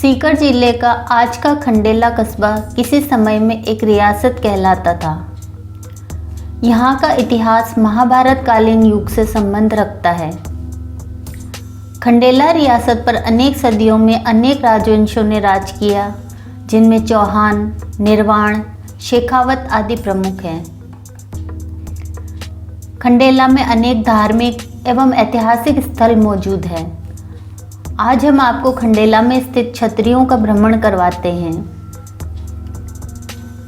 सीकर जिले का आज का खंडेला कस्बा किसी समय में एक रियासत कहलाता था। यहाँ का इतिहास महाभारत कालीन युग से संबंध रखता है। खंडेला रियासत पर अनेक सदियों में अनेक राजवंशों ने राज किया, जिनमें चौहान, निर्वाण, शेखावत आदि प्रमुख हैं। खंडेला में अनेक धार्मिक एवं ऐतिहासिक स्थल मौजूद हैं। आज हम आपको खंडेला में स्थित छत्रियों का भ्रमण करवाते हैं।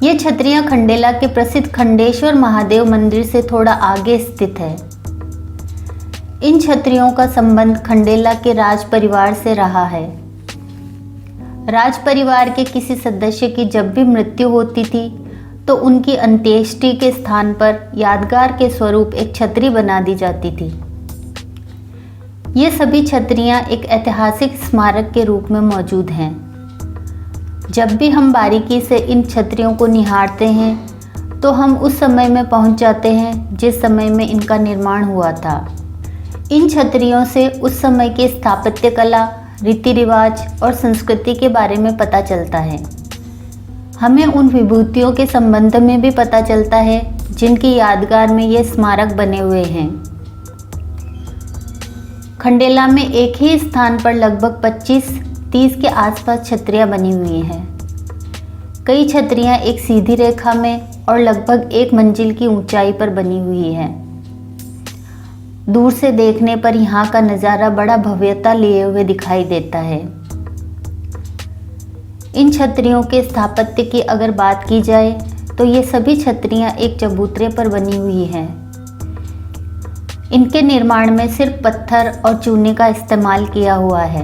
ये छत्रियां खंडेला के प्रसिद्ध खंडेश्वर महादेव मंदिर से थोड़ा आगे स्थित है। इन छत्रियों का संबंध खंडेला के राज परिवार से रहा है। राज परिवार के किसी सदस्य की जब भी मृत्यु होती थी तो उनकी अंत्येष्टि के स्थान पर यादगार के स्वरूप एक छतरी बना दी जाती थी। ये सभी छतरियां एक ऐतिहासिक स्मारक के रूप में मौजूद हैं। जब भी हम बारीकी से इन छतरियों को निहारते हैं तो हम उस समय में पहुंच जाते हैं जिस समय में इनका निर्माण हुआ था। इन छतरियों से उस समय के स्थापत्य कला, रीति रिवाज और संस्कृति के बारे में पता चलता है। हमें उन विभूतियों के संबंध में भी पता चलता है जिनकी यादगार में ये स्मारक बने हुए हैं। खंडेला में एक ही स्थान पर लगभग 25-30 के आसपास छतरियां बनी हुई हैं। कई छतरियां एक सीधी रेखा में और लगभग 1 मंजिल की ऊंचाई पर बनी हुई हैं। दूर से देखने पर यहाँ का नज़ारा बड़ा भव्यता लिए हुए दिखाई देता है। इन छतरियों के स्थापत्य की अगर बात की जाए तो ये सभी छतरियां एक चबूतरे पर बनी हुई हैं। इनके निर्माण में सिर्फ पत्थर और चूने का इस्तेमाल किया हुआ है।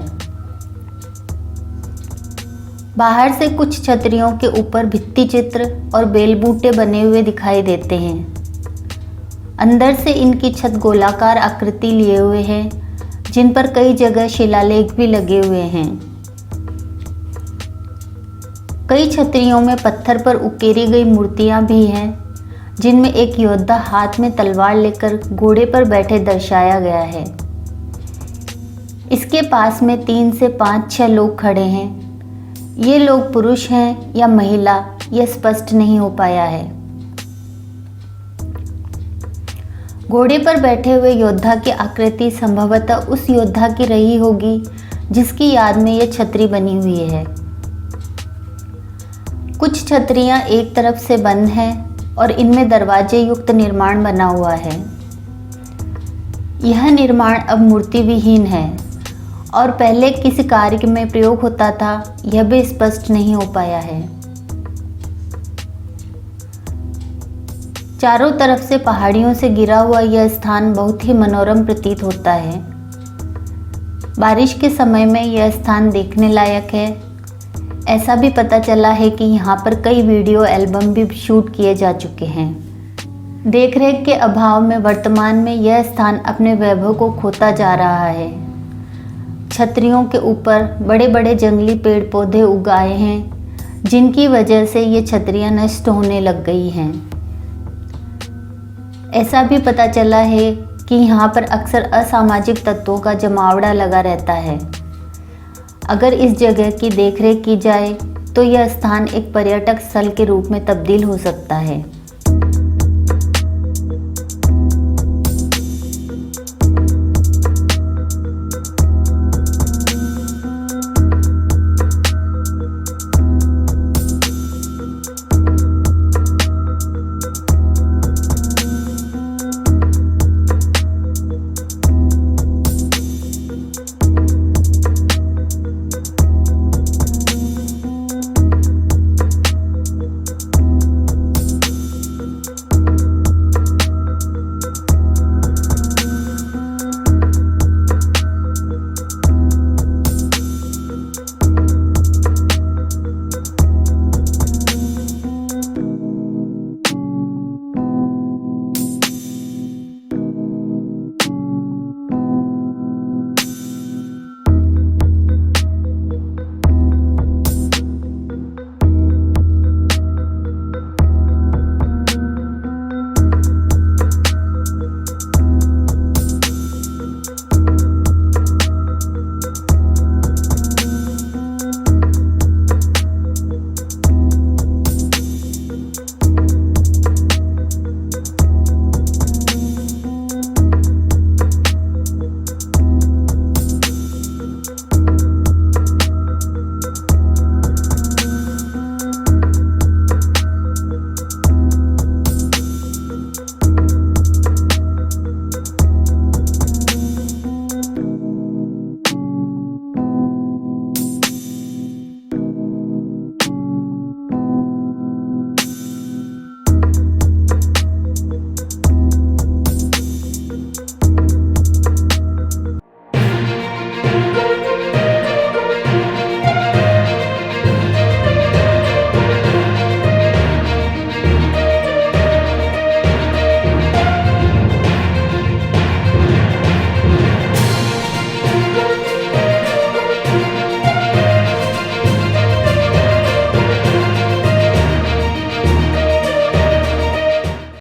बाहर से कुछ छतरियों के ऊपर भित्ति चित्र और बेल बूटे बने हुए दिखाई देते हैं। अंदर से इनकी छत गोलाकार आकृति लिए हुए है, जिन पर कई जगह शिलालेख भी लगे हुए हैं। कई छतरियों में पत्थर पर उकेरी गई मूर्तियां भी हैं, जिनमें एक योद्धा हाथ में तलवार लेकर घोड़े पर बैठे दर्शाया गया है। इसके पास में 3 से 5-6 लोग खड़े हैं। ये लोग पुरुष हैं या महिला, यह स्पष्ट नहीं हो पाया है। घोड़े पर बैठे हुए योद्धा की आकृति संभवतः उस योद्धा की रही होगी जिसकी याद में यह छतरी बनी हुई है। कुछ छतरियां एक तरफ से बंद हैं और इनमें दरवाजे युक्त निर्माण बना हुआ है। यह निर्माण अब मूर्ति विहीन है और पहले किसी कार्य में प्रयोग होता था, यह भी स्पष्ट नहीं हो पाया है। चारों तरफ से पहाड़ियों से घिरा हुआ यह स्थान बहुत ही मनोरम प्रतीत होता है। बारिश के समय में यह स्थान देखने लायक है। ऐसा भी पता चला है कि यहाँ पर कई वीडियो एल्बम भी शूट किए जा चुके हैं। देखरेख के अभाव में वर्तमान में यह स्थान अपने वैभव को खोता जा रहा है। छतरियों के ऊपर बड़े बड़े जंगली पेड़ पौधे उगाए हैं, जिनकी वजह से ये छतरियाँ नष्ट होने लग गई हैं। ऐसा भी पता चला है कि यहाँ पर अक्सर असामाजिक तत्वों का जमावड़ा लगा रहता है। अगर इस जगह की देखरेख की जाए तो यह स्थान एक पर्यटक स्थल के रूप में तब्दील हो सकता है।